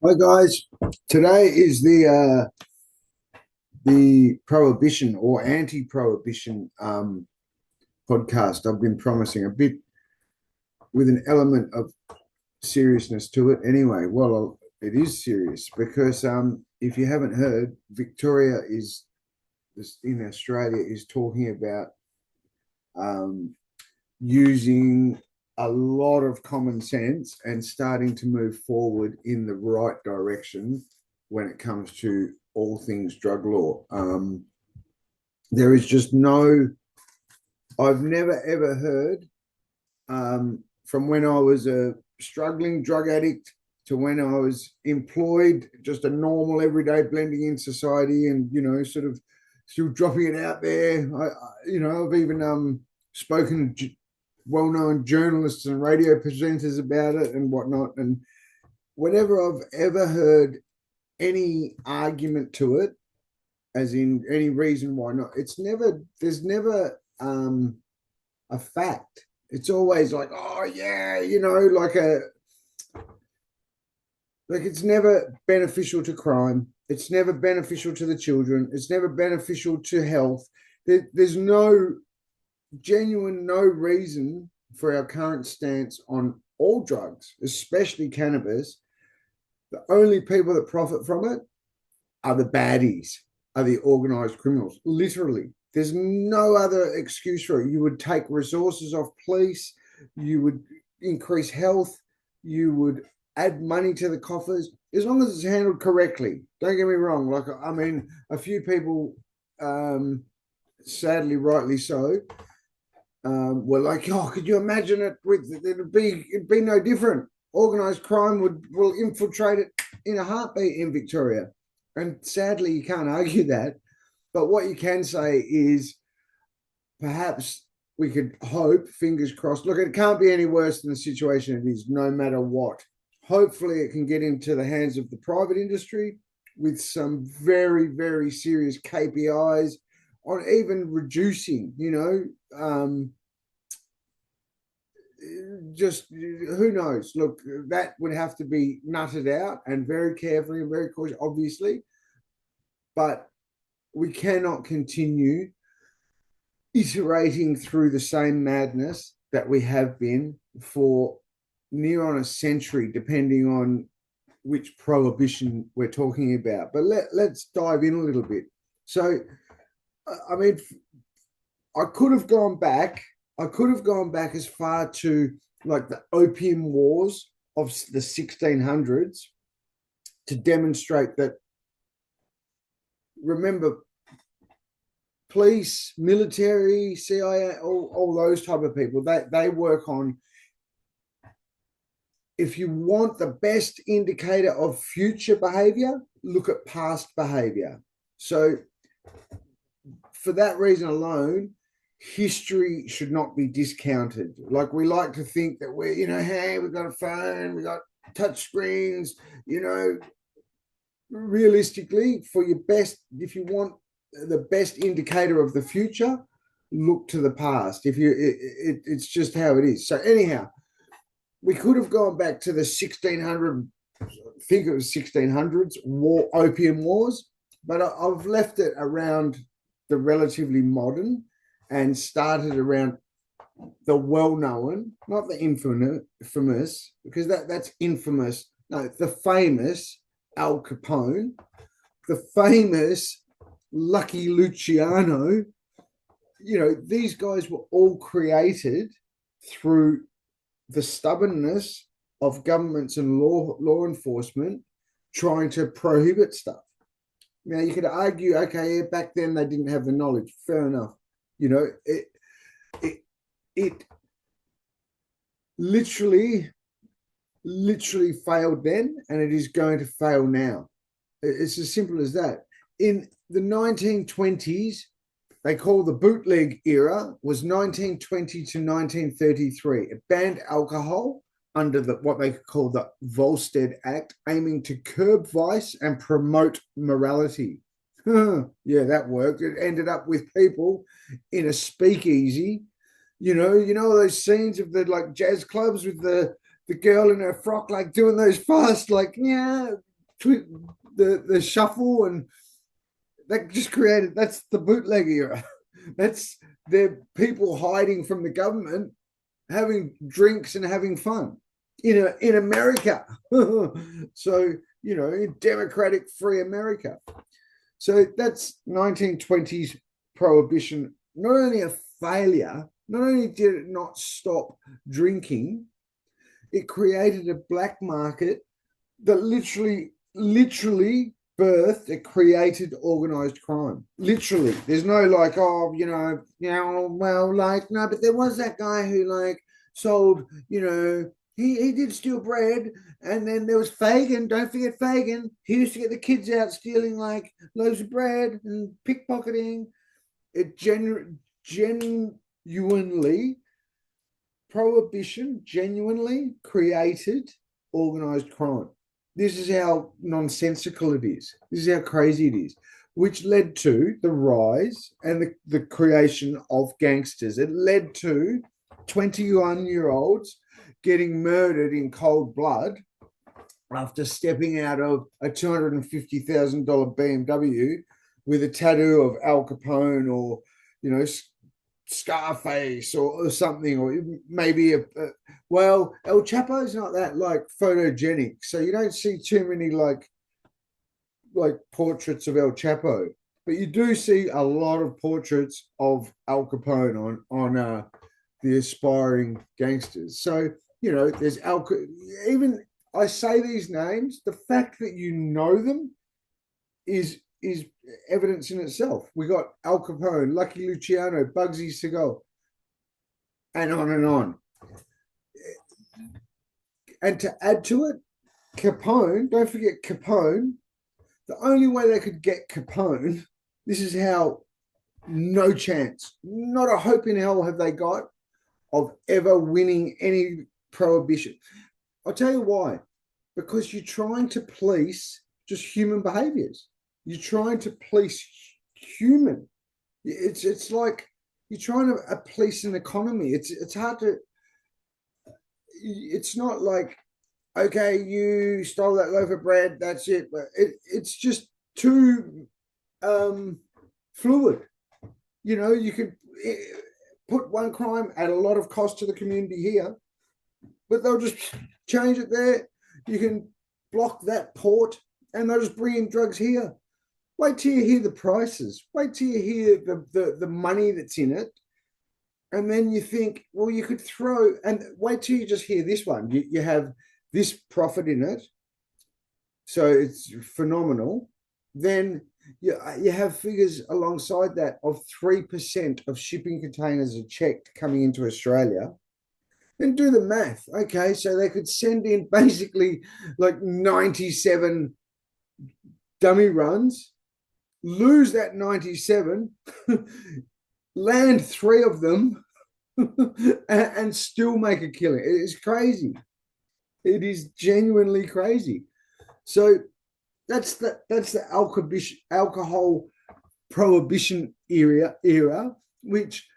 Hi guys, today is the prohibition or anti-prohibition podcast. I've been promising a bit with an element of seriousness to it. Anyway, well, it is serious because if you haven't heard, Victoria is in Australia is talking about um, using a lot of common sense and starting to move forward in the right direction when it comes to all things drug law. There is just no, I've never ever heard from when I was a struggling drug addict to when I was employed, just a normal everyday blending in society and, sort of still dropping it out there. I've even spoken to well-known journalists and radio presenters about it and whatnot. And whenever I've ever heard any argument to it, as in any reason why not, there's never a fact. It's always like, oh yeah, like it's never beneficial to crime. It's never beneficial to the children. It's never beneficial to health. There's no no reason for our current stance on all drugs, especially cannabis. The only people that profit from it are the baddies, are the organized criminals. Literally, there's no other excuse for it. You would take resources off police, you would increase health, you would add money to the coffers as long as it's handled correctly. Don't get me wrong. Like, I mean, a few people, sadly, rightly so, were like, "Oh, could you imagine it? It'd be no different. Organized crime will infiltrate it in a heartbeat in Victoria." And sadly, you can't argue that. But what you can say is perhaps we could hope, fingers crossed. Look, it can't be any worse than the situation it is, no matter what. Hopefully, it can get into the hands of the private industry with some very, very serious KPIs on even reducing, just who knows? Look, that would have to be nutted out and very carefully and very cautious, obviously. But we cannot continue iterating through the same madness that we have been for near on a century, depending on which prohibition we're talking about. But let's dive in a little bit. So, I mean, I could have gone back. I could have gone back as far to like the opium wars of the 1600s to demonstrate that. Remember, police, military, CIA, all those type of people, they work on, if you want the best indicator of future behavior, look at past behavior. So for that reason alone, history should not be discounted. Like, we like to think that we're, hey, we've got a phone, we got touch screens, realistically, for your best, if you want the best indicator of the future, look to the past. It's just how it is. So anyhow, we could have gone back to the 1600, I think it was 1600s opium wars, but I've left it around the relatively modern and started around the well-known, not the infamous, because that's infamous. No, the famous Al Capone, the famous Lucky Luciano. These guys were all created through the stubbornness of governments and law enforcement trying to prohibit stuff. Now, you could argue, okay, yeah, back then they didn't have the knowledge. Fair enough. It literally failed then, and it is going to fail now. It's as simple as that. In the 1920s, they call the bootleg era, was 1920 to 1933. It banned alcohol under what they call the Volstead Act, aiming to curb vice and promote morality. Yeah, that worked. It ended up with people in a speakeasy. Those scenes of the like jazz clubs with the girl in her frock, like doing those fast, like, yeah, the shuffle, and that just created, that's the bootleg era. That's the people hiding from the government, having drinks and having fun in America. So, in democratic free America. So that's 1920s prohibition. Not only a failure, not only did it not stop drinking, it created a black market that literally birthed, it created organized crime. Literally. There's no like, oh, well, like, no, but there was that guy who like sold, he did steal bread. And then there was Fagin. Don't forget Fagin. He used to get the kids out stealing like loaves of bread and pickpocketing. It genuinely, prohibition genuinely created organized crime. This is how nonsensical it is. This is how crazy it is, which led to the rise and the creation of gangsters. It led to 21-year-olds getting murdered in cold blood after stepping out of a $250,000 BMW with a tattoo of Al Capone or, Scarface or something, or maybe well, El Chapo's not that like photogenic, so you don't see too many like portraits of El Chapo, but you do see a lot of portraits of Al Capone on the aspiring gangsters. So there's even I say these names, the fact that you know them is evidence in itself. We got Al Capone, Lucky Luciano, Bugsy Siegel, and on and on. And to add to it, Capone, don't forget Capone, the only way they could get Capone, this is how, no chance, not a hope in hell have they got of ever winning any prohibition. I'll tell you why. Because you're trying to police just human behaviors. You're trying to police human. It's like you're trying to police an economy. It's hard to. It's not like, okay, you stole that loaf of bread, that's it. But it's just too fluid. You could put one crime at a lot of cost to the community here, but they'll just change it there. You can block that port, and they'll just bring in drugs here. Wait till you hear the prices. Wait till you hear the money that's in it. And then you think, well, you could throw, and wait till you just hear this one. You have this profit in it. So it's phenomenal. Then you have figures alongside that of 3% of shipping containers are checked coming into Australia. Then do the math. Okay, so they could send in basically like 97 dummy runs, lose that 97, land 3 of them, and still make a killing. It is crazy. It is genuinely crazy. So that's the alcohol prohibition era, which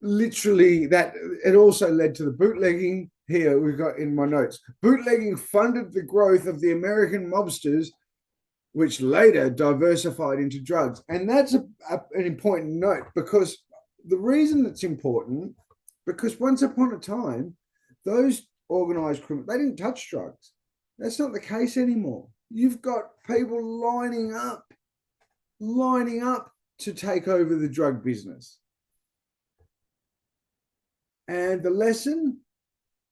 literally that it also led to the bootlegging. Here we've got in my notes, bootlegging funded the growth of the American mobsters, which later diversified into drugs. And that's an important note, because the reason it's important, because once upon a time, those organized criminals, they didn't touch drugs. That's not the case anymore. You've got people lining up to take over the drug business. And the lesson,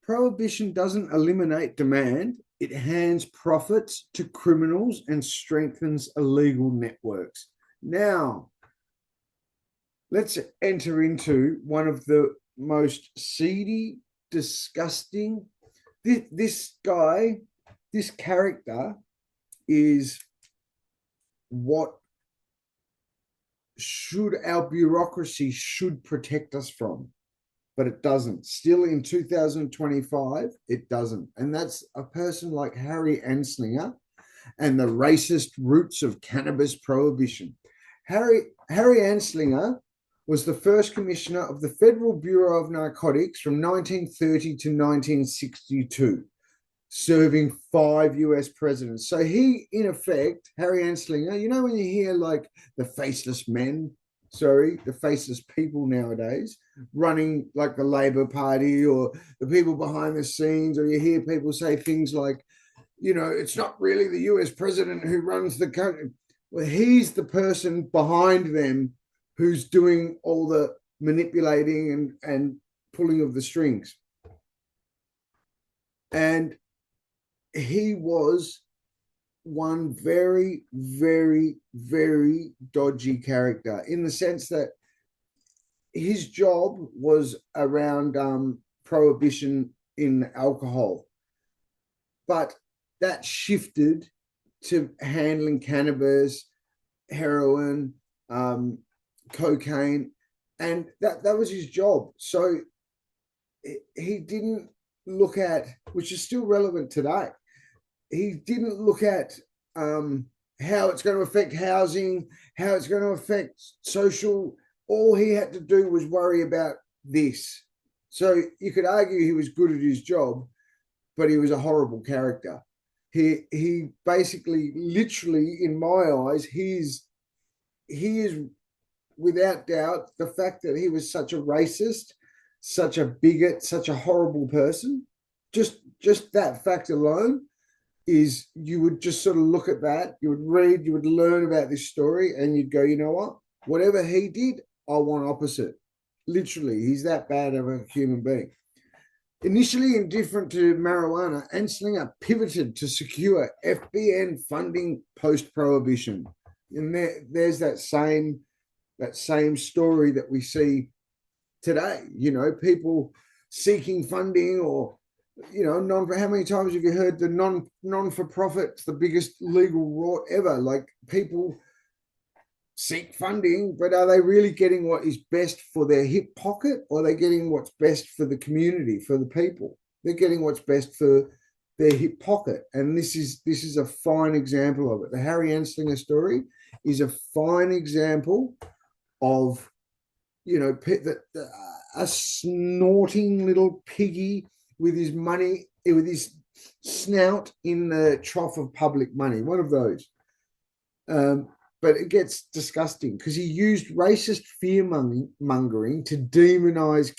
prohibition doesn't eliminate demand. It hands profits to criminals and strengthens illegal networks. Now, let's enter into one of the most seedy, disgusting. This guy, this character is what our bureaucracy should protect us from. But it doesn't. Still in 2025, it doesn't. And that's a person like Harry Anslinger and the racist roots of cannabis prohibition. Harry Anslinger was the first commissioner of the Federal Bureau of Narcotics from 1930 to 1962. serving 5 US presidents. So he, in effect, Harry Anslinger, you know, when you hear like the faceless men, the faceless people nowadays running like the Labour Party or the people behind the scenes, or you hear people say things like, you know, it's not really the US president who runs the country. Well, he's the person behind them who's doing all the manipulating and pulling of the strings. And he was one very, very, very dodgy character in the sense that his job was around prohibition in alcohol, but that shifted to handling cannabis, heroin, cocaine, and that was his job. So he didn't look at, which is still relevant today, he didn't look at how it's going to affect housing, how it's going to affect social. All he had to do was worry about this. So you could argue he was good at his job, but he was a horrible character. He basically, literally, in my eyes, he is without doubt the fact that he was such a racist, such a bigot, such a horrible person. Just that fact alone is, you would just sort of look at that, you would read, you would learn about this story, and you'd go, you know what? Whatever he did, I want opposite. Literally, he's that bad of a human being. Initially indifferent to marijuana, Anslinger pivoted to secure FBN funding post-prohibition. And there's that same story that we see today. You know, people seeking funding, or you know, how many times have you heard the non-for-profit's the biggest legal rot ever? Like, people seek funding, but are they really getting what is best for their hip pocket, or are they getting what's best for the community, for the people? They're getting what's best for their hip pocket, and this is a fine example of it. The Harry Anslinger story is a fine example of, you know, a snorting little piggy with his money, with his snout in the trough of public money. One of those. But it gets disgusting because he used racist fear mongering to demonize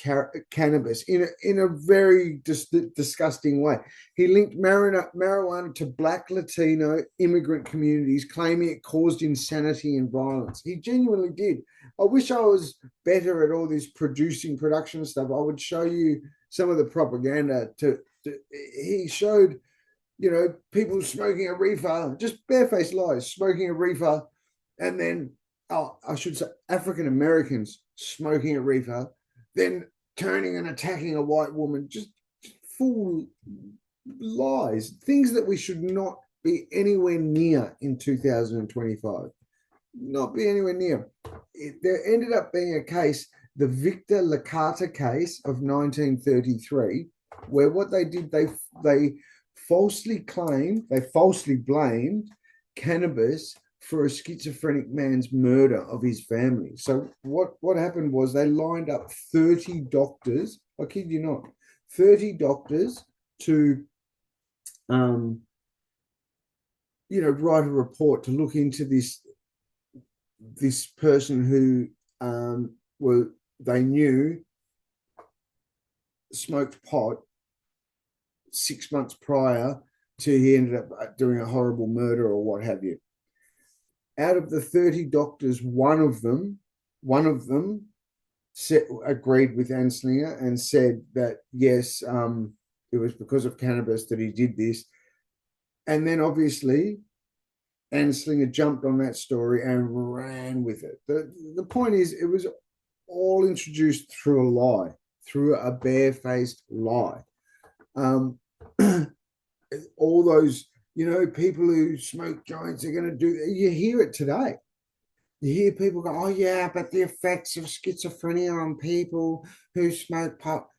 cannabis in a very disgusting way. He linked marijuana to Black, Latino, immigrant communities, claiming it caused insanity and violence. He genuinely did. I wish I was better at all this production stuff. I would show you some of the propaganda. He showed, you know, people smoking a reefer, just barefaced lies, smoking a reefer, and then, I should say, African Americans smoking a reefer, then turning and attacking a white woman, just full lies, things that we should not be anywhere near in 2025. Not be anywhere near. There ended up being a case, the Victor Licata case of 1933, where what they did, they falsely blamed cannabis for a schizophrenic man's murder of his family. So what happened was, they lined up 30 doctors, I kid you not, 30 doctors to you know, write a report to look into this person who they knew smoked pot 6 months prior to he ended up doing a horrible murder or what have you. Out of the 30 doctors, one of them agreed with Anslinger and said that yes, it was because of cannabis that he did this. And then obviously Anslinger jumped on that story and ran with it. The point is, it was all introduced through a lie, through a barefaced lie. All those, you know, people who smoke joints are going to do, you hear it today. You hear people go, oh yeah, but the effects of schizophrenia on people who smoke pot,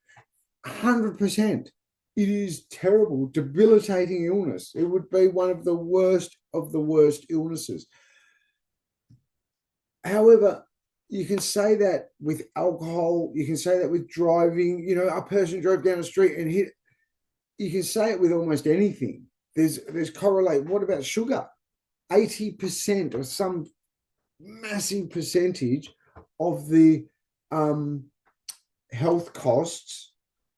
100%. It is terrible, debilitating illness. It would be one of the worst illnesses. However, you can say that with alcohol, you can say that with driving. You know, a person drove down the street and hit. you can say it with almost anything. There's correlate. What about sugar? 80% or some massive percentage of the health costs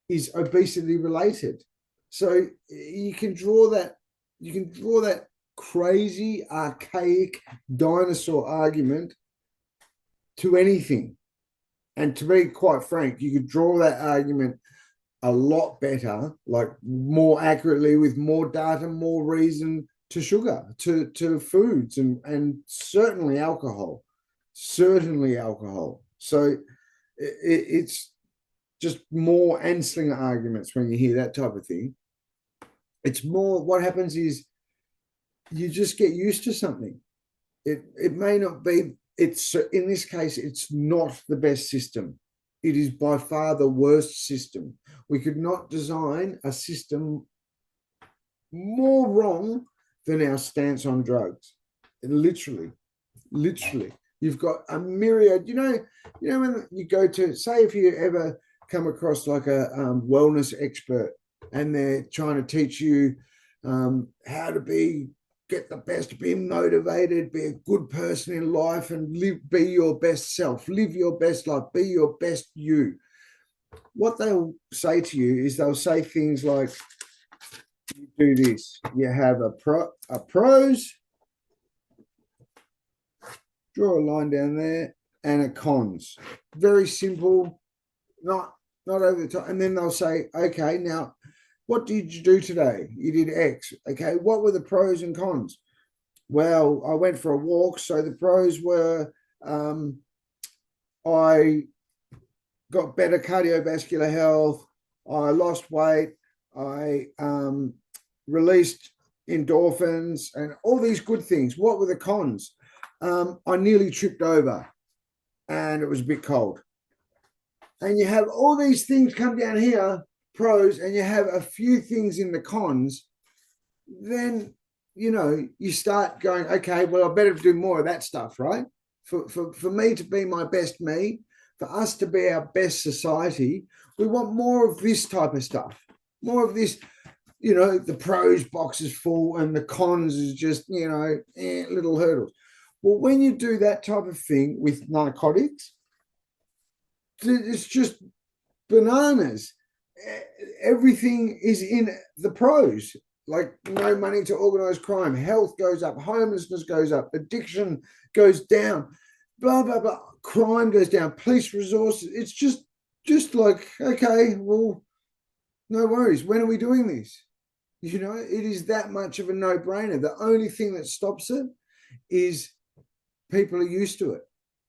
is obesity related. So you can draw that crazy archaic dinosaur argument to anything. And to be quite frank, you could draw that argument a lot better, like more accurately, with more data, more reason, to sugar, to foods, and certainly alcohol. So it's just more Anslinger arguments when you hear that type of thing. It's more, what happens is you just get used to something. It may not be, it's in this case, it's not the best system. It is by far the worst system. We could not design a system more wrong than our stance on drugs. Literally. You've got a myriad, when you go to, say, if you ever come across like a wellness expert and they're trying to teach you how to get the best, be motivated, be a good person in life, and be your best self, live your best life, be your best you. What they'll say to you is they'll say things like, you do this, you have a pros, draw a line down there, and a cons. Very simple, not over the top. And then they'll say, okay, now, what did you do today? You did X. Okay, what were the pros and cons? Well, I went for a walk. So the pros were I got better cardiovascular health. I lost weight. I released endorphins and all these good things. What were the cons? I nearly tripped over and it was a bit cold. And you have all these things come down here, pros, and you have a few things in the cons, then, you start going, okay, well, I better do more of that stuff, right? For me to be my best me, for us to be our best society, we want more of this type of stuff, more of this, the pros box is full and the cons is just, little hurdles. Well, when you do that type of thing with narcotics, it's just bananas. Everything is in the pros, like no money to organized crime, health goes up, homelessness goes up, addiction goes down, blah, blah, blah, crime goes down, police resources. It's just like, okay, well, no worries. When are we doing this? It is that much of a no-brainer. The only thing that stops it is people are used to it.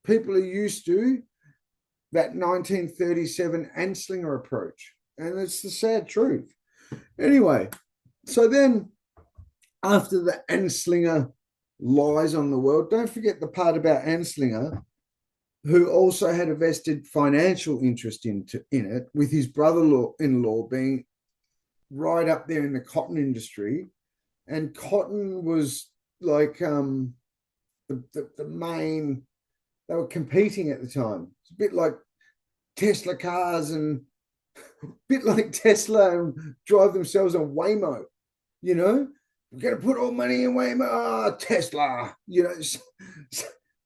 People are used to that 1937 Anslinger approach. And it's the sad truth. Anyway, so then after the Anslinger lies on the world, don't forget the part about Anslinger, who also had a vested financial interest in it, with his brother-in-law being right up there in the cotton industry. And cotton was like the main, they were competing at the time. It's a bit like Tesla cars and a bit like Tesla and drive themselves on Waymo, we're going to put all money in Waymo, Tesla,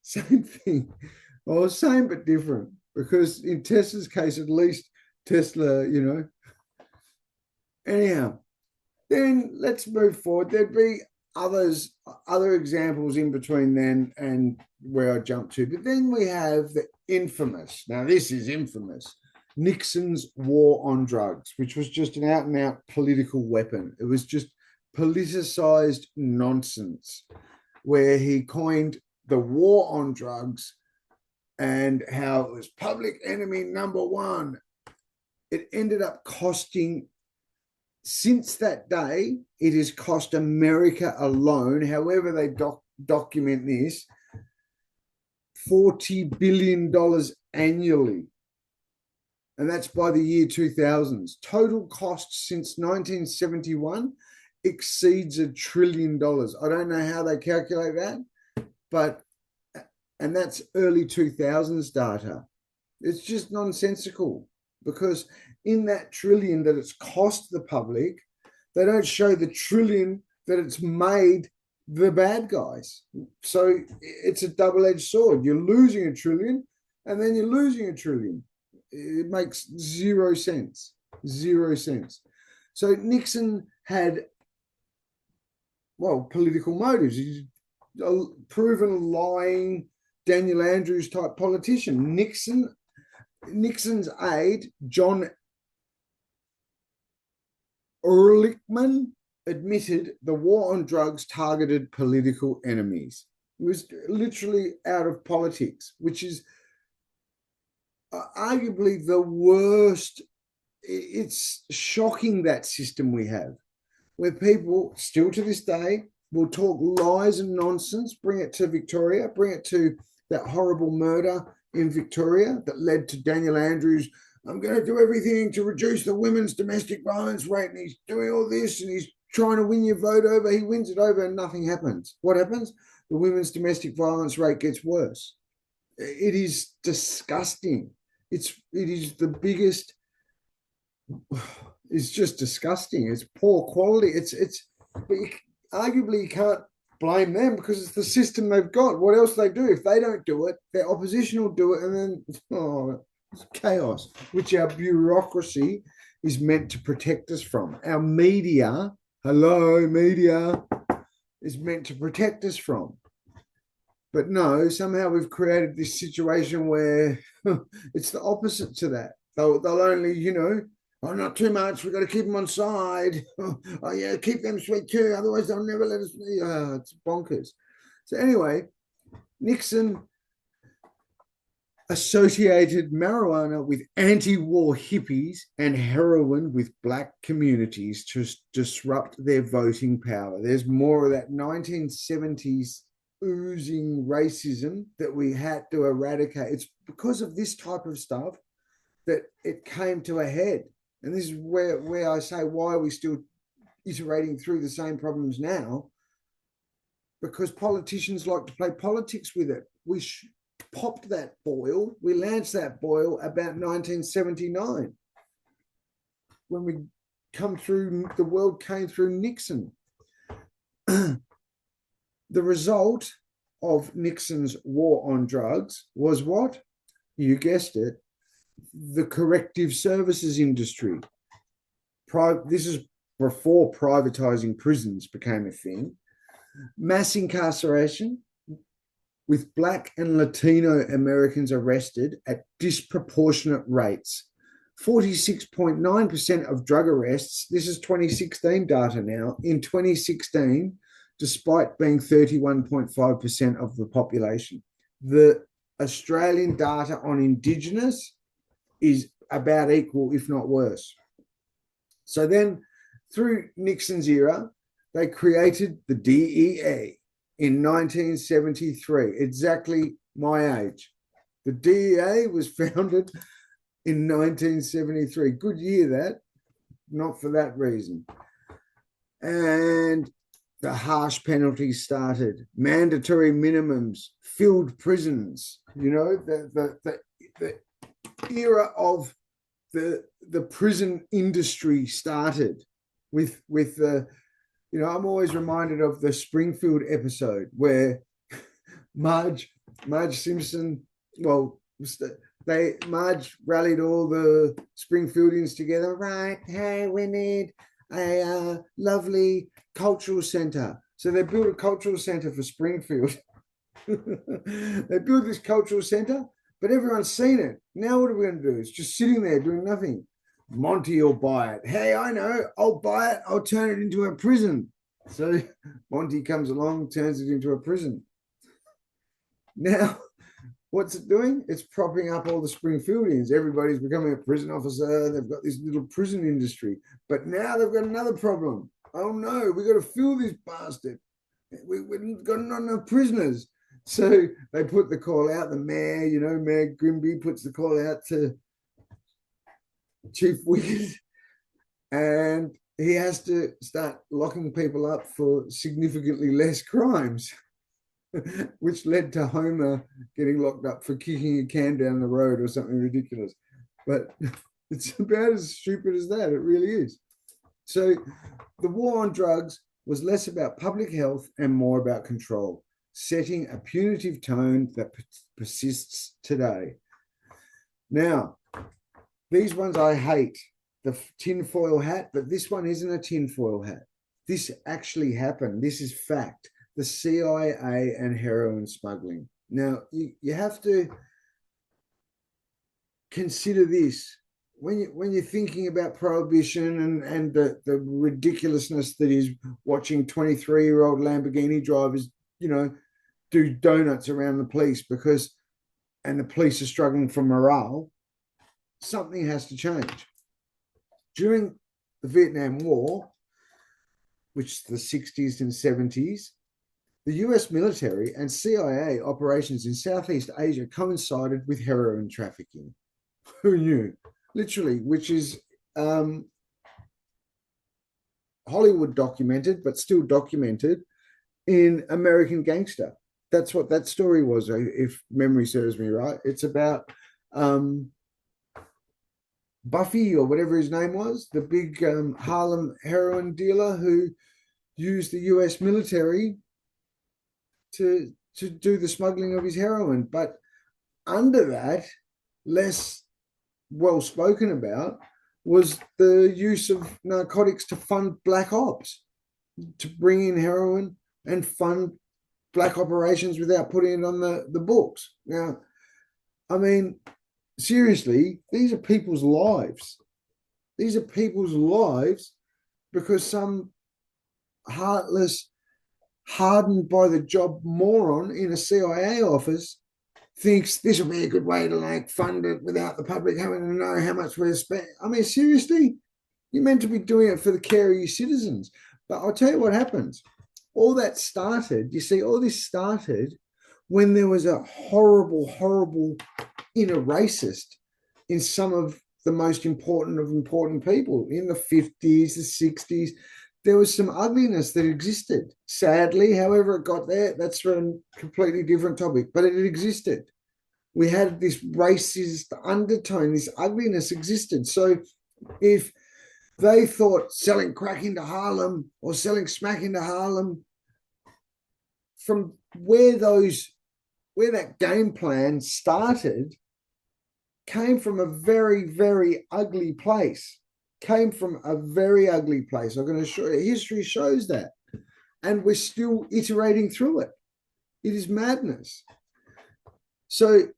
same thing. Well, same but different, because in Tesla's case, at least Tesla, Anyhow, then let's move forward. There'd be other examples in between then and where I jumped to. But then we have the infamous, now this is infamous, Nixon's war on drugs, which was just an out and out political weapon. It was just politicized nonsense, where he coined the war on drugs and how it was public enemy number one. It ended up costing, since that day, it has cost America alone, however they document this, $40 billion annually. And that's by the year 2000s. Total costs since 1971 exceeds $1 trillion. I don't know how they calculate that, and that's early 2000s data. It's just nonsensical, because in that trillion that it's cost the public, They don't show the trillion that it's made the bad guys. So it's a double-edged sword. You're losing a trillion, and then you're losing a trillion. It makes zero sense. Zero sense. So Nixon had, well, political motives. He's a proven lying Daniel Andrews type politician. Nixon's aide, John Ehrlichman, admitted the war on drugs targeted political enemies. It was literally out of politics, which is arguably the worst. It's shocking, that system we have, where people still to this day will talk lies and nonsense, bring it to Victoria, bring it to that horrible murder in Victoria that led to Daniel Andrews. I'm going to do everything to reduce the women's domestic violence rate, and he's doing all this, and he's trying to win your vote over. He wins it over, and nothing happens. What happens? The women's domestic violence rate gets worse. It is disgusting. It is the biggest. It's just disgusting. It's poor quality. But arguably you can't blame them because it's the system they've got. What else they do? If they don't do it, their opposition will do it, and then it's chaos, which our bureaucracy is meant to protect us from. Our media, hello, media, is meant to protect us from. But no, somehow we've created this situation where it's the opposite to that. They'll only, oh, not too much. We've got to keep them on side. Oh, yeah, keep them sweet too. Otherwise, they'll never let us. It's bonkers. So anyway, Nixon associated marijuana with anti-war hippies and heroin with black communities to disrupt their voting power. There's more of that 1970s oozing racism that we had to eradicate. It's because of this type of stuff that it came to a head. And this is where I say, why are we still iterating through the same problems now? Because politicians like to play politics with it. We popped that boil. We launched that boil about 1979 when we come through, the world came through Nixon. The result of Nixon's war on drugs was what? You guessed it, the corrective services industry. This is before privatizing prisons became a thing. Mass incarceration, with Black and Latino Americans arrested at disproportionate rates. 46.9% of drug arrests, this is 2016 data now, in 2016, despite being 31.5% of the population. The Australian data on Indigenous is about equal, if not worse. So then, through Nixon's era, they created the DEA in 1973, exactly my age. The DEA was founded in 1973. Good year, that. Not for that reason. And the harsh penalties started. Mandatory minimums, filled prisons. The era of the prison industry started with the. I'm always reminded of the Springfield episode where Marge Simpson, Marge rallied all the Springfieldians together. Right, hey, we need a lovely cultural center. So they built a cultural center for Springfield. They built this cultural center, but everyone's seen it. Now what are we going to do? It's just sitting there doing nothing. Monty will buy it. Hey, I know, I'll buy it. I'll turn it into a prison. So Monty comes along, turns it into a prison. Now, what's it doing? It's propping up all the Springfieldians. Everybody's becoming a prison officer. They've got this little prison industry. But now they've got another problem. Oh, no, we've got to fill this bastard. We've got not enough prisoners. So they put the call out. The mayor, Mayor Grimby puts the call out to Chief Wicked, and he has to start locking people up for significantly less crimes, which led to Homer getting locked up for kicking a can down the road or something ridiculous. But it's about as stupid as that. It really is. So the war on drugs was less about public health and more about control, setting a punitive tone that persists today. Now, these ones I hate, the tinfoil hat, but this one isn't a tinfoil hat. This actually happened. This is fact. The CIA and heroin smuggling. Now, you have to consider this when you're thinking about prohibition and the ridiculousness that is watching 23-year-old Lamborghini drivers, do donuts around the police and the police are struggling for morale. Something has to change. During the Vietnam War, which is the 60s and 70s, the US military and CIA operations in Southeast Asia coincided with heroin trafficking. Who knew? Literally, which is Hollywood documented, but still documented in American Gangster. That's what that story was, if memory serves me right. It's about Buffy, or whatever his name was, the big Harlem heroin dealer who used the US military to do the smuggling of his heroin. But under that, less well spoken about, was the use of narcotics to fund black ops, to bring in heroin and fund black operations without putting it on the books. Now, I mean, seriously, these are people's lives. These are people's lives because some heartless, hardened by the job moron in a CIA office thinks this will be a good way to fund it without the public having to know how much we're spending. I mean, seriously, you're meant to be doing it for the care of your citizens. But I'll tell you what happens. All that started, all this started when there was a horrible, horrible inner racist in some of the most important of important people in the 50s, the 60s. There was some ugliness that existed. Sadly, however it got there, that's a completely different topic, but it existed. We had this racist undertone, this ugliness existed. So if they thought selling crack into Harlem or selling smack into Harlem, from where that game plan started, came from a very, very ugly place. I'm going to show you. History shows that. And we're still iterating through it. It is madness. So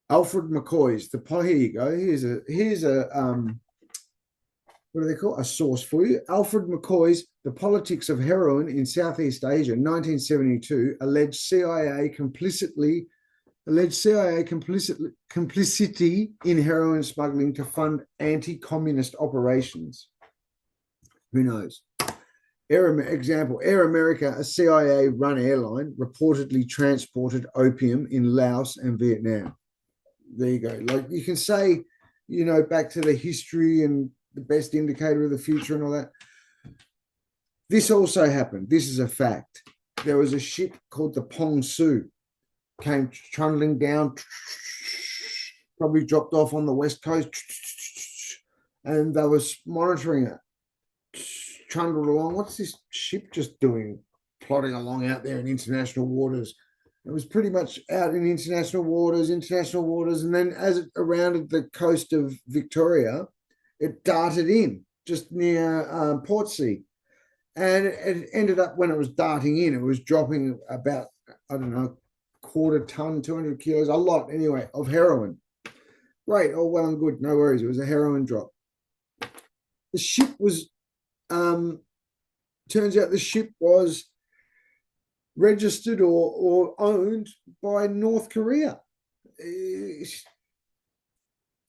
Alfred McCoy's here you go. Here's a what do they call a source for you? Alfred McCoy's The Politics of Heroin in Southeast Asia, 1972, alleged CIA complicity in heroin smuggling to fund anti-communist operations. Who knows? Air America, a CIA-run airline, reportedly transported opium in Laos and Vietnam. There you go. You can say, back to the history and the best indicator of the future and all that. This also happened. This is a fact. There was a ship called the Pong Su, came trundling down, probably dropped off on the west coast, and they was monitoring it. Trundled along. What's this ship just doing? Plodding along out there in international waters. It was pretty much out in international waters, and then as it rounded the coast of Victoria, it darted in just near Portsea. And it ended up, when it was darting in, it was dropping about, I don't know, quarter ton, 200 kilos, a lot anyway, of heroin. Great, all well and good, no worries. It was a heroin drop. The ship was, turns out the ship was registered or owned by North Korea.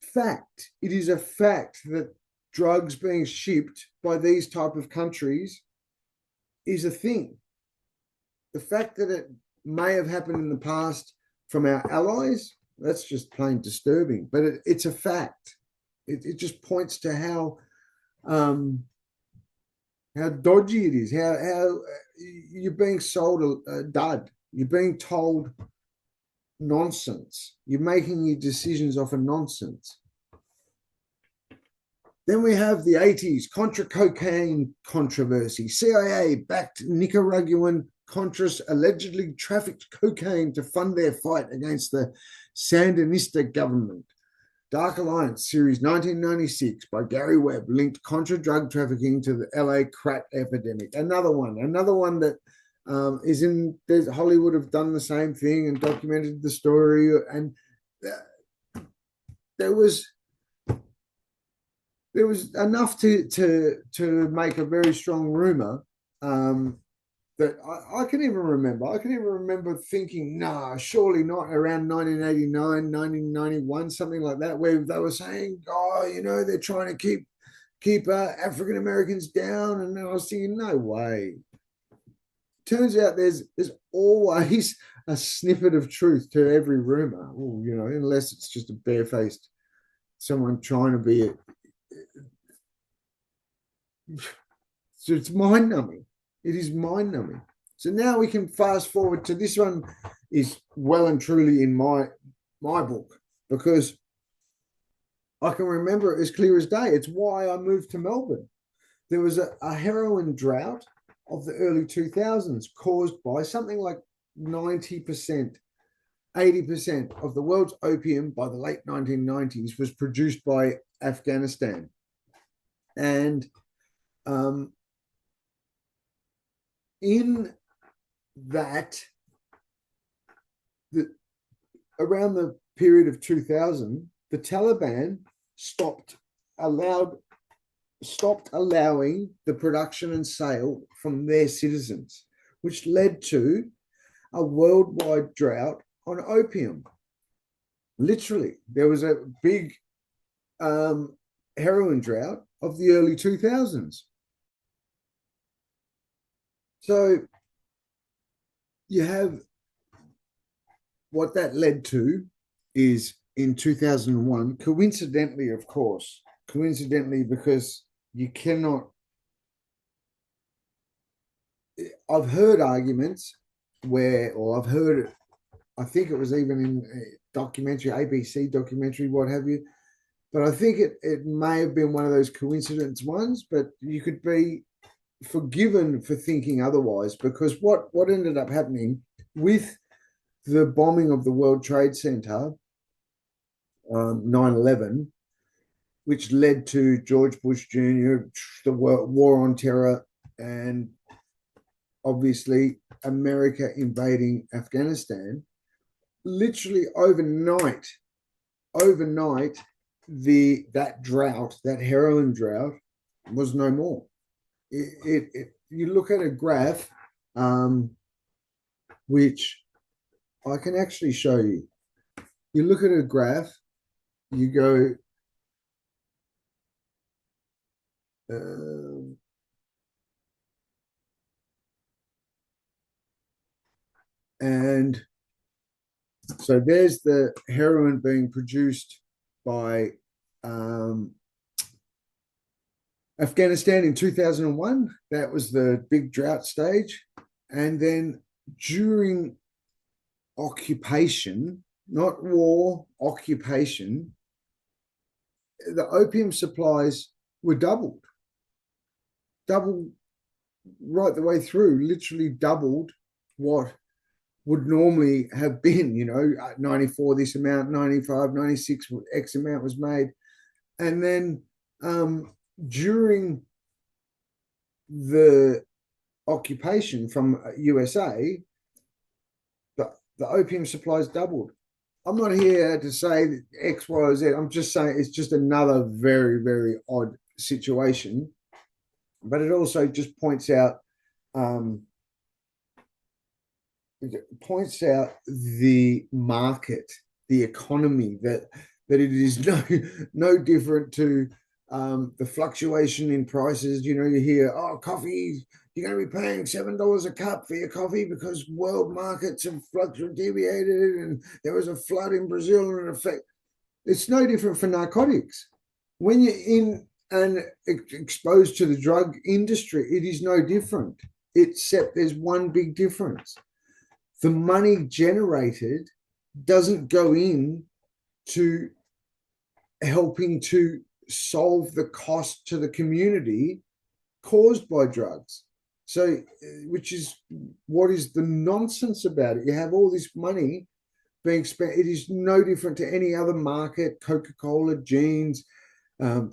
Fact. It is a fact that drugs being shipped by these type of countries is a thing. The fact that it may have happened in the past from our allies, that's just plain disturbing. But it's a fact. It just points to how dodgy it is, how you're being sold a dud. You're being told nonsense. You're making your decisions off of nonsense. Then we have the 80s, Contra cocaine controversy. CIA-backed Nicaraguan Contras allegedly trafficked cocaine to fund their fight against the Sandinista government. Dark Alliance Series 1996 by Gary Webb linked Contra drug trafficking to the LA crack epidemic. Another one that is in Hollywood have done the same thing and documented the story. And there was enough to make a very strong rumor that I can even remember. I can even remember thinking, nah, surely not, around 1989, 1991, something like that, where they were saying, oh, they're trying to keep African Americans down. And then I was thinking, no way. Turns out there's always a snippet of truth to every rumor, unless it's just a barefaced someone trying to be so it's mind-numbing. It is mind-numbing. So now we can fast forward to this one is well and truly in my book, because I can remember it as clear as day. It's why I moved to Melbourne. There was a heroin drought of the early 2000s caused by something like 90%, 80% of the world's opium by the late 1990s was produced by Afghanistan. And in that, around the period of 2000, the Taliban stopped allowing the production and sale from their citizens, which led to a worldwide drought on opium. Literally, there was a big heroin drought of the early 2000s. So you have what that led to is in 2001, coincidentally, because you cannot. I've heard arguments I think it was even in a documentary, ABC documentary, what have you, but I think it may have been one of those coincidence ones, but you could be forgiven for thinking otherwise, because what ended up happening with the bombing of the World Trade Center, 9/11, which led to George Bush Jr., the war on terror, and obviously America invading Afghanistan. Literally overnight, that heroin drought was no more. You look at a graph, which I can actually show you. You look at a graph, you go, and so there's the heroin being produced by Afghanistan in 2001. That was the big drought stage. And then during occupation, not war, occupation, the opium supplies were doubled right the way through, literally doubled what would normally have been, 94 this amount, 95, 96 X amount was made. And then during the occupation from USA, the opium supplies doubled. I'm not here to say that X, Y, or Z. I'm just saying it's just another very, very odd situation. But it also just points out the market, the economy, that it is no different to the fluctuation in prices. You hear, oh, coffee, you're going to be paying $7 a cup for your coffee because world markets have deviated and there was a flood in Brazil and an effect. It's no different for narcotics. When you're in and exposed to the drug industry, it is no different, except there's one big difference. The money generated doesn't go in to helping to solve the cost to the community caused by drugs. So, which is what is the nonsense about it? You have all this money being spent. It is no different to any other market: Coca-Cola, jeans,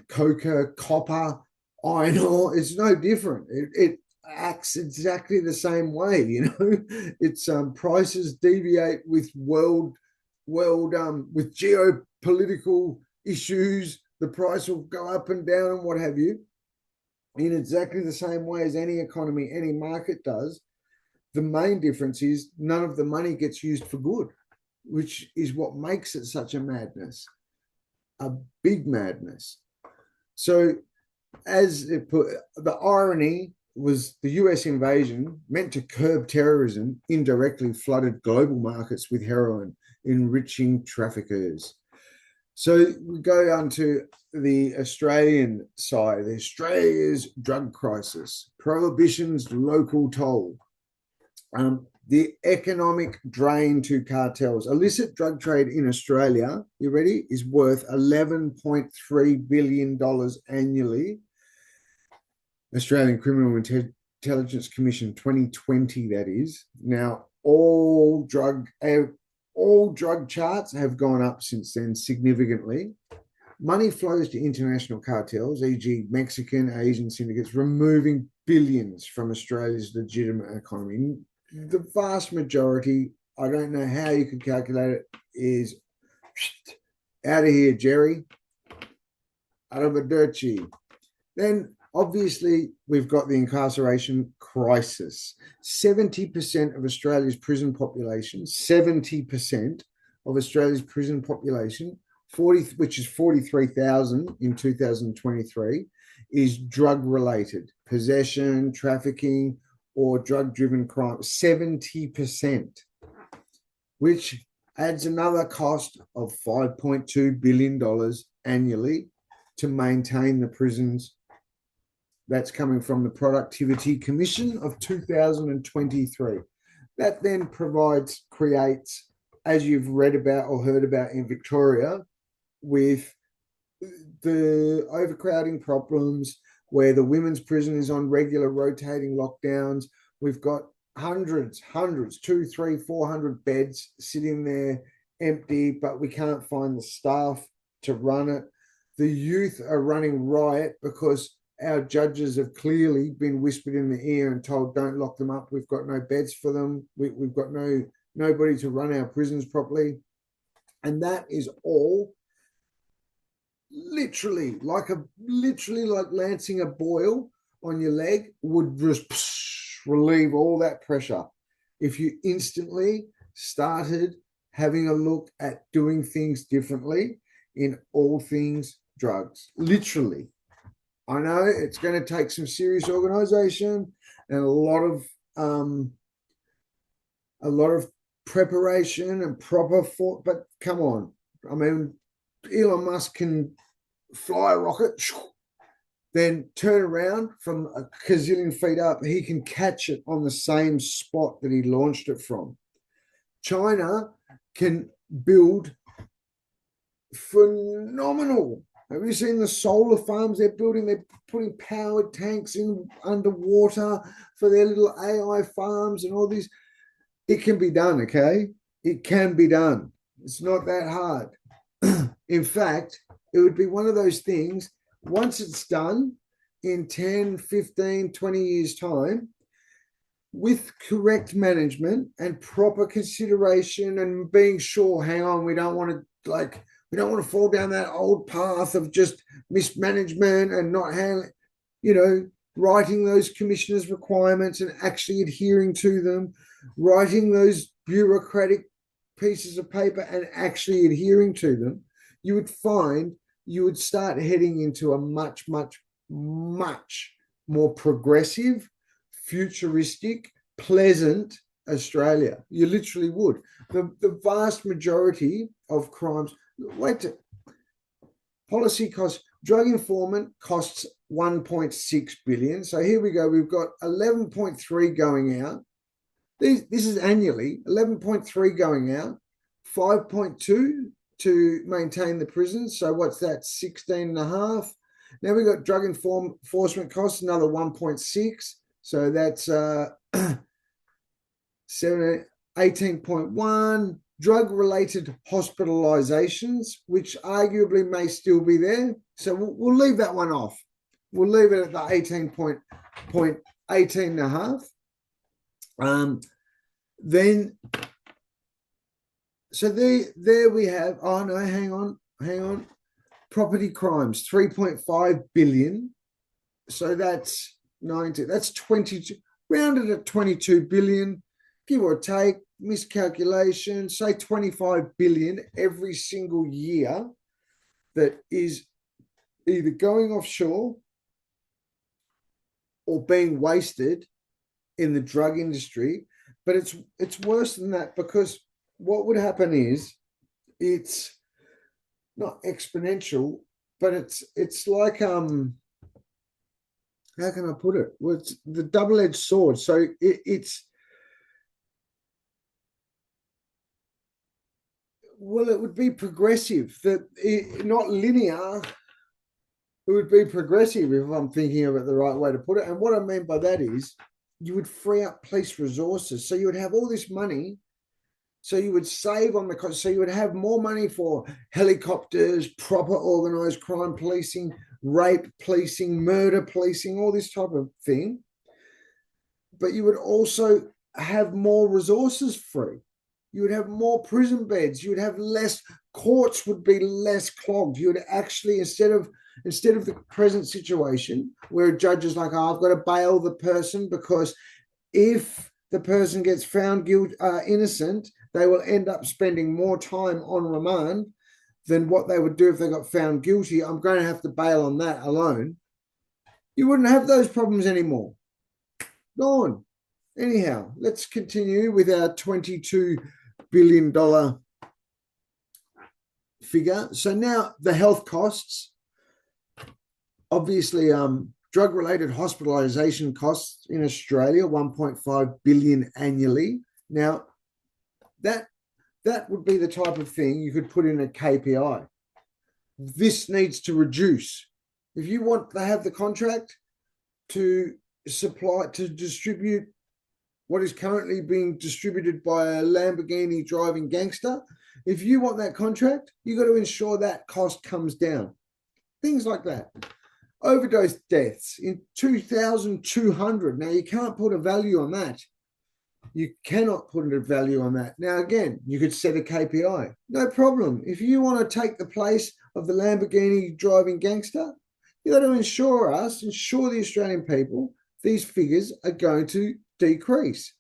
coca, copper, iron ore. It's no different. It acts exactly the same way. Its prices deviate with with geopolitical issues. The price will go up and down and what have you, in exactly the same way as any economy, any market does. The main difference is none of the money gets used for good, which is what makes it such a madness, a big madness. So, as it put, the irony was the US invasion, meant to curb terrorism, indirectly flooded global markets with heroin, enriching traffickers. So we go on to the Australian side, Australia's drug crisis, prohibition's local toll, the economic drain to cartels. Illicit drug trade in Australia, you ready, is worth $11.3 billion annually. Australian Criminal Intelligence Commission 2020, that is. Now, all drug charts have gone up since then significantly. Money flows to international cartels, e.g. Mexican, Asian syndicates, removing billions from Australia's legitimate economy. The vast majority, I don't know how you could calculate it, is out of here, Jerry. Arrivederci. Then, obviously, we've got the incarceration crisis. 70% of Australia's prison population, 70% of Australia's prison population, which is 43,000 in 2023, is drug-related. Possession, trafficking, or drug-driven crime. 70%, which adds another cost of $5.2 billion annually to maintain the prisons. That's coming from the Productivity Commission of 2023. That then creates, as you've read about or heard about in Victoria, with the overcrowding problems, where the women's prison is on regular rotating lockdowns. We've got hundreds, 200, 300, 400 beds sitting there empty, but we can't find the staff to run it. The youth are running riot because our judges have clearly been whispered in the ear and told, don't lock them up. We've got no beds for them. We've got nobody to run our prisons properly. And that is all literally like lancing a boil on your leg would just relieve all that pressure if you instantly started having a look at doing things differently in all things drugs. Literally. I know it's going to take some serious organization and a lot of preparation and proper thought, but come on. I mean, Elon Musk can fly a rocket, then turn around from a gazillion feet up. He can catch it on the same spot that he launched it from. China can build phenomenal. Have you seen the solar farms they're building? They're putting powered tanks in underwater for their little AI farms and all these. It can be done, okay? It can be done. It's not that hard. In fact, it would be one of those things, once it's done in 10, 15, 20 years' time, with correct management and proper consideration and being sure, hang on, we don't want to fall down that old path of just mismanagement and not handling, writing those commissioners' requirements and actually adhering to them, writing those bureaucratic pieces of paper and actually adhering to them, you would find you would start heading into a much, much, much more progressive, futuristic, pleasant Australia. You literally would. The vast majority of crimes, policy costs, drug informant costs 1.6 billion. So here we go. We've got 11.3 going out. This is annually, 11.3 going out, 5.2 to maintain the prisons. So what's that? 16.5. Now we've got drug enforcement costs, another 1.6. So that's 18.1. Drug-related hospitalizations, which arguably may still be there. So we'll leave that one off. We'll leave it at the 18.5. Then, so there we have, oh no, hang on. Property crimes, 3.5 billion. So that's 90, that's 22, rounded at 22 billion, give or take, miscalculation, say 25 billion every single year that is either going offshore or being wasted in the drug industry. But it's worse than that, because what would happen is, it's not exponential, but it's like how can I put it? Well, it's the double-edged sword. So it's well, it would be progressive, not linear. It would be progressive, if I'm thinking of it the right way to put it. And what I mean by that is, you would free up police resources. So you would have all this money. So you would save on the cost. So you would have more money for helicopters, proper organized crime policing, rape policing, murder policing, all this type of thing. But you would also have more resources free. You would have more prison beds. You would have less, courts would be less clogged. You would actually, instead of the present situation where a judge is like, oh, I've got to bail the person, because if the person gets found innocent, they will end up spending more time on remand than what they would do if they got found guilty. I'm going to have to bail on that alone. You wouldn't have those problems anymore. Gone. Anyhow, let's continue with our $22 billion figure. So now the health costs, obviously, drug-related hospitalization costs in Australia, 1.5 billion annually. Now, that would be the type of thing you could put in a KPI. This needs to reduce. If you want to have the contract to distribute what is currently being distributed by a Lamborghini driving gangster, if you want that contract, you've got to ensure that cost comes down. Things like that. Overdose deaths in 2,200. Now, you can't put a value on that. You cannot put a value on that. Now, again, you could set a KPI. No problem. If you want to take the place of the Lamborghini driving gangster, you've got to ensure the Australian people, these figures are going to decrease.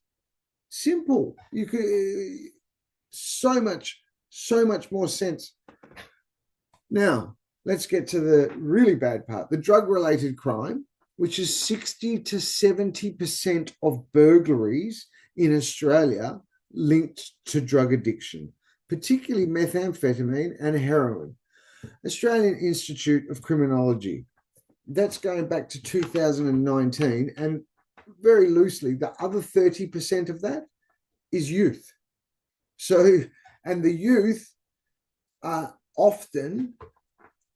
Simple. You could so much more sense. Now, let's get to the really bad part, the drug-related crime, which is 60 to 70% of burglaries in Australia linked to drug addiction, particularly methamphetamine and heroin. Australian Institute of Criminology. That's going back to 2019, and very loosely, the other 30% of that is youth. So, and the youth are often,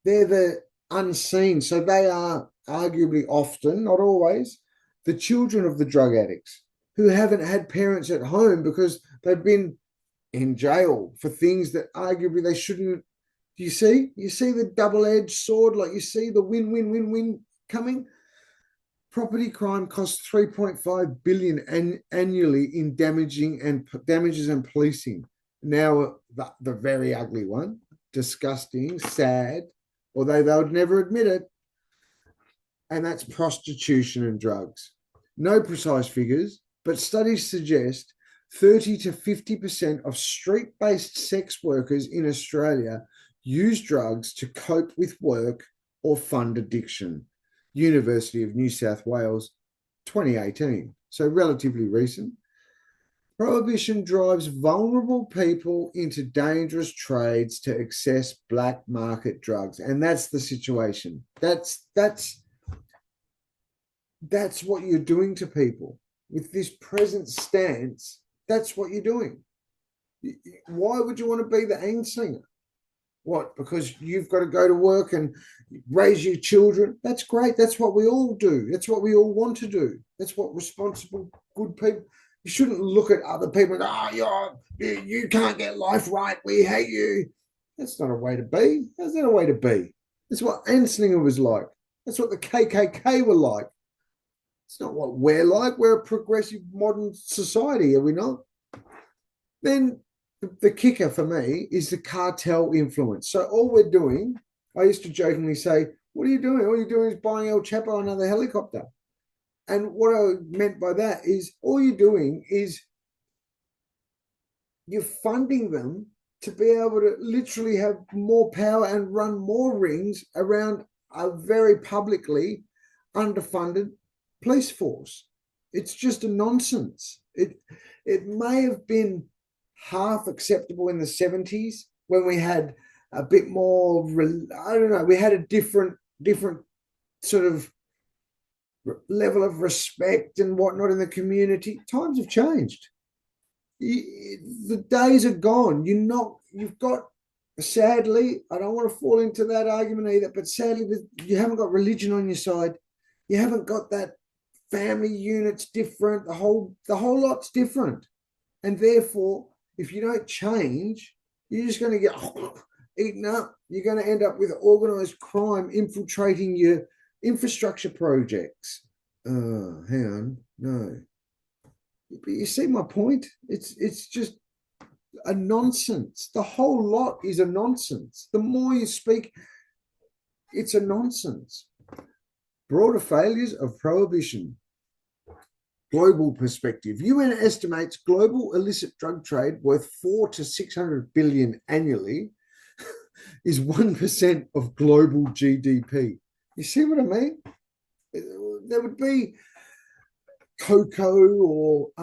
they're the unseen. So they are arguably often, not always, the children of the drug addicts who haven't had parents at home because they've been in jail for things that arguably they shouldn't. You see the double-edged sword, like you see the win-win-win-win coming. Property crime costs 3.5 billion annually in damages and policing. Now, the very ugly one, disgusting, sad, although they would never admit it, and that's prostitution and drugs. No precise figures, but studies suggest 30 to 50% of street-based sex workers in Australia use drugs to cope with work or fund addiction. University of New South Wales, 2018. So relatively recent. Prohibition drives vulnerable people into dangerous trades to access black market drugs. And that's the situation. That's what you're doing to people. With this present stance, that's what you're doing. Why would you want to be the angst singer? What? Because you've got to go to work and raise your children. That's great. That's what we all do. That's what we all want to do. That's what responsible, good people. You shouldn't look at other people and you can't get life right. We hate you. That's not a way to be. That's not a way to be. That's what Anslinger was like. That's what the KKK were like. It's not what we're like. We're a progressive modern society, are we not? Then the kicker for me is the cartel influence. So all we're doing, I used to jokingly say, what are you doing? All you're doing is buying El Chapo another helicopter. And what I meant by that is all you're doing is you're funding them to be able to literally have more power and run more rings around a very publicly underfunded police force. It's just a nonsense. It may have been half acceptable in the 70s when we had a bit more, I don't know, we had a different sort of level of respect and whatnot in the community. Times have changed. The days are gone. You've got, sadly, I don't want to fall into that argument either, but sadly, you haven't got religion on your side. You haven't got that family unit's different. The whole lot's different. And therefore, if you don't change, you're just going to get eaten up. You're going to end up with organized crime infiltrating your infrastructure projects. Hang on. No. But you see my point? It's just a nonsense. The whole lot is a nonsense. The more you speak, it's a nonsense. Broader failures of prohibition. Global perspective. UN estimates global illicit drug trade worth 400 to 600 billion annually is 1% of global GDP. You see what I mean? There would be cocoa or I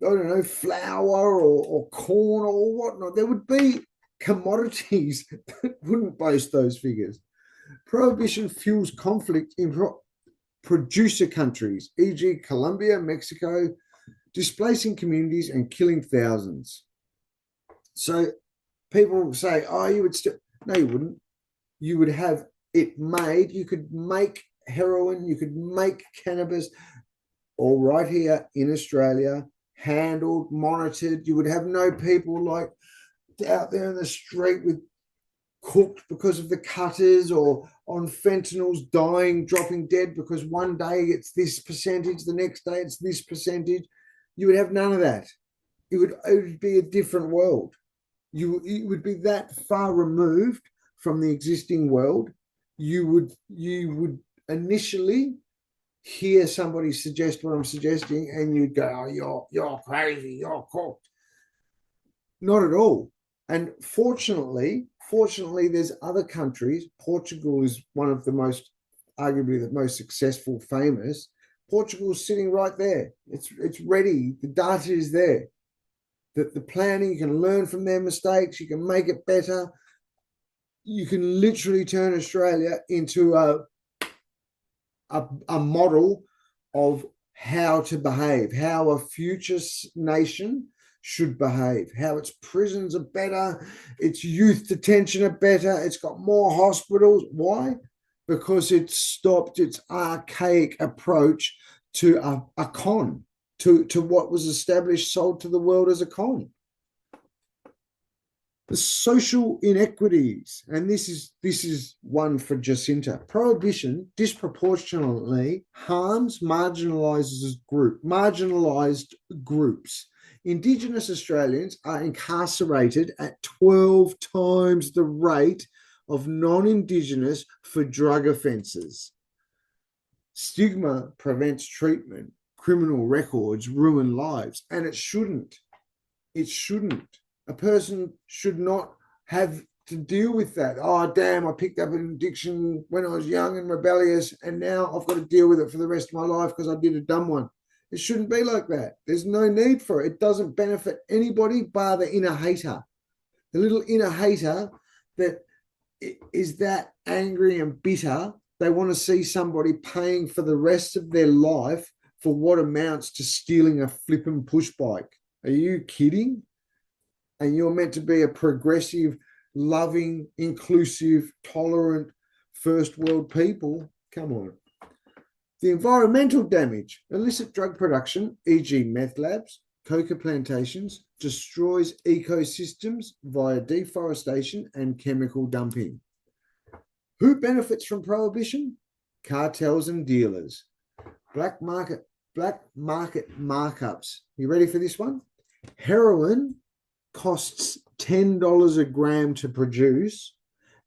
don't know, flour or corn or whatnot. There would be commodities that wouldn't boast those figures. Prohibition fuels conflict in producer countries, e.g. Colombia, Mexico, displacing communities and killing thousands. So people say, you would still, no, you wouldn't. You would have it made, you could make heroin, you could make cannabis, all right here in Australia, handled, monitored. You would have no people like out there in the street with cooked because of the cutters or on fentanyls dying, dropping dead because one day it's this percentage, the next day it's this percentage. You would have none of that. It would be a different world. It would be that far removed from the existing world. You would initially hear somebody suggest what I'm suggesting and you'd go, you're crazy, you're cooked. Not at all. And fortunately, there's other countries. Portugal is one of the most, arguably the most successful, famous. Portugal's sitting right there. It's ready. The data is there. The planning, you can learn from their mistakes. You can make it better. You can literally turn Australia into a model of how to behave, how a future nation should behave, how its prisons are better, its youth detention are better, it's got more hospitals. Why? Because it stopped its archaic approach to a con, to what was established, sold to the world as a con. The social inequities, and this is one for Jacinta. Prohibition disproportionately harms marginalised groups. Indigenous Australians are incarcerated at 12 times the rate of non-Indigenous for drug offences. Stigma prevents treatment. Criminal records ruin lives, and it shouldn't. It shouldn't. A person should not have to deal with that. Oh, damn, I picked up an addiction when I was young and rebellious, and now I've got to deal with it for the rest of my life because I did a dumb one. It shouldn't be like that. There's no need for it. It doesn't benefit anybody bar the inner hater. The little inner hater that is that angry and bitter, they want to see somebody paying for the rest of their life for what amounts to stealing a flippin' push bike. Are you kidding? And you're meant to be a progressive loving, inclusive, tolerant, first world people. Come on. The environmental damage, illicit drug production, e.g. meth labs, coca plantations, destroys ecosystems via deforestation and chemical dumping. Who benefits from prohibition? Cartels and dealers. Black market markups. You ready for this one? Heroin costs $10 a gram to produce.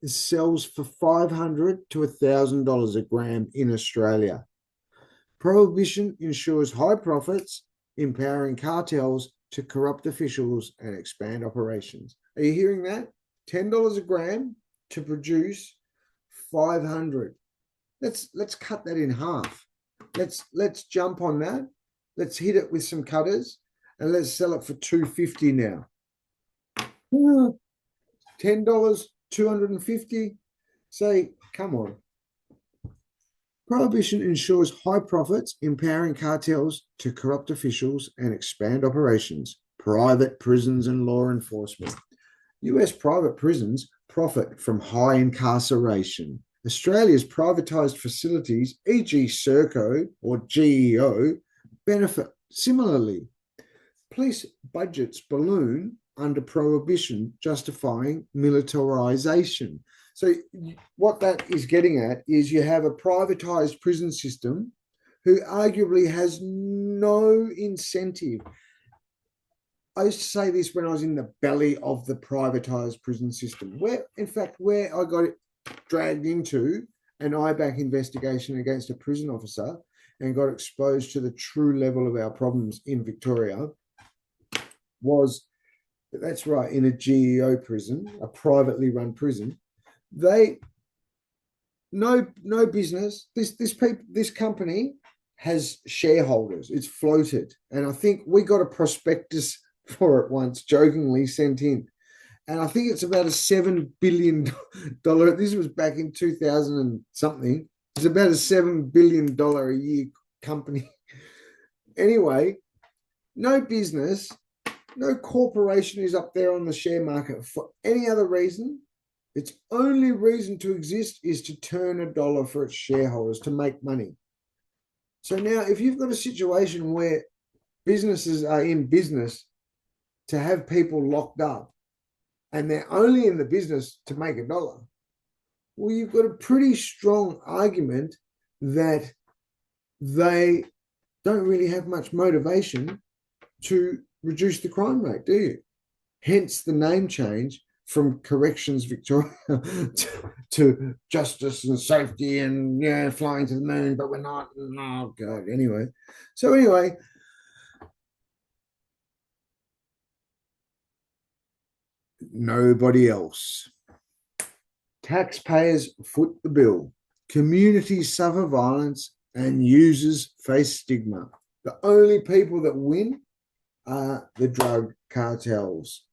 It sells for $500 to $1,000 a gram in Australia. Prohibition ensures high profits, empowering cartels to corrupt officials and expand operations. Are you hearing that? $10 a gram to produce 500. Let's cut that in half. Let's jump on that. Let's hit it with some cutters and let's sell it for $250 now. $10, $250. Say, come on. Prohibition ensures high profits, empowering cartels to corrupt officials and expand operations. Private prisons and law enforcement. US private prisons profit from high incarceration. Australia's privatised facilities, e.g. Serco or GEO, benefit similarly. Police budgets balloon under prohibition, justifying militarisation. So what that is getting at is you have a privatised prison system who arguably has no incentive. I used to say this when I was in the belly of the privatised prison system, where I got it dragged into an IBAC investigation against a prison officer and got exposed to the true level of our problems in Victoria was, that's right, in a GEO prison, a privately run prison. They no business. This company has shareholders. It's floated, and I think we got a prospectus for it once, jokingly sent in, and I think it's about a $7 billion. This was back in 2000 and something. It's about a $7 billion a year company. Anyway, no business, no corporation is up there on the share market for any other reason. Its only reason to exist is to turn a dollar for its shareholders, to make money. So now, if you've got a situation where businesses are in business to have people locked up and they're only in the business to make a dollar, well, you've got a pretty strong argument that they don't really have much motivation to reduce the crime rate, do you? Hence the name change from Corrections Victoria to Justice and Safety and flying to the moon, but we're not. Oh, God. Anyway. Nobody else. Taxpayers foot the bill. Communities suffer violence and users face stigma. The only people that win are the drug cartels.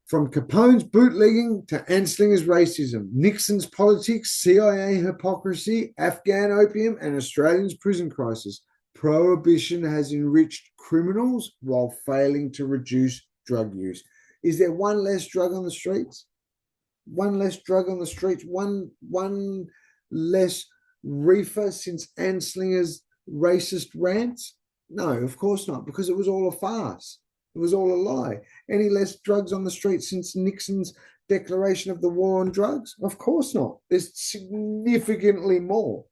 From Capone's bootlegging to Anslinger's racism, Nixon's politics, CIA hypocrisy, Afghan opium, and Australia's prison crisis, prohibition has enriched criminals while failing to reduce drug use. Is there one less drug on the streets? One less drug on the streets? One less reefer since Anslinger's racist rants? No, of course not, because it was all a farce. It was all a lie. Any less drugs on the street since Nixon's declaration of the war on drugs? Of course not. There's significantly more,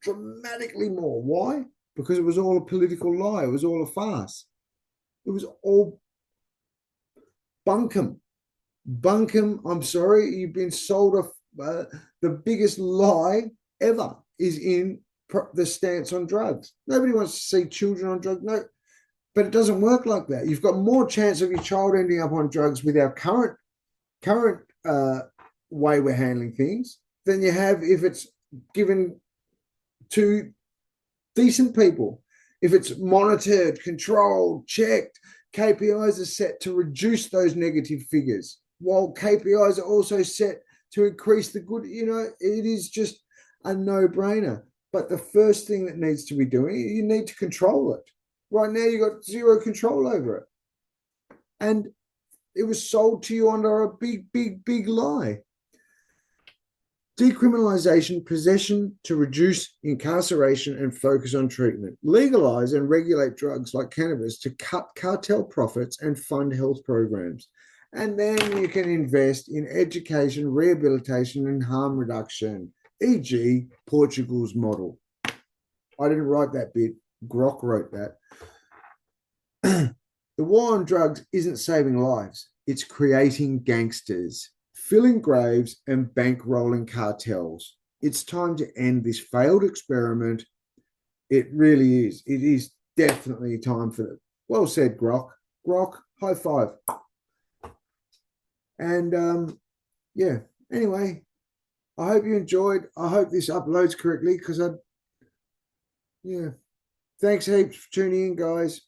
dramatically more. Why? Because it was all a political lie. It was all a farce. It was all bunkum. Bunkum, I'm sorry, you've been sold the biggest lie ever is in the stance on drugs. Nobody wants to see children on drugs. No. But it doesn't work like that. You've got more chance of your child ending up on drugs with our current way we're handling things than you have if it's given to decent people. If it's monitored, controlled, checked, KPIs are set to reduce those negative figures, while KPIs are also set to increase the good. It is just a no-brainer. But the first thing that needs to be doing, you need to control it. Right now, you've got zero control over it. And it was sold to you under a big lie. Decriminalization, possession to reduce incarceration and focus on treatment. Legalize and regulate drugs like cannabis to cut cartel profits and fund health programs. And then you can invest in education, rehabilitation, and harm reduction, e.g., Portugal's model. I didn't write that bit. Grok wrote that. The war on drugs isn't saving lives. It's creating gangsters, filling graves, and bankrolling cartels. It's time to end this failed experiment. It really is. It is definitely time for it. Well said, Grok. Grok, high five. And yeah, anyway, I hope you enjoyed. I hope this uploads correctly because yeah. Thanks heaps for tuning in, guys.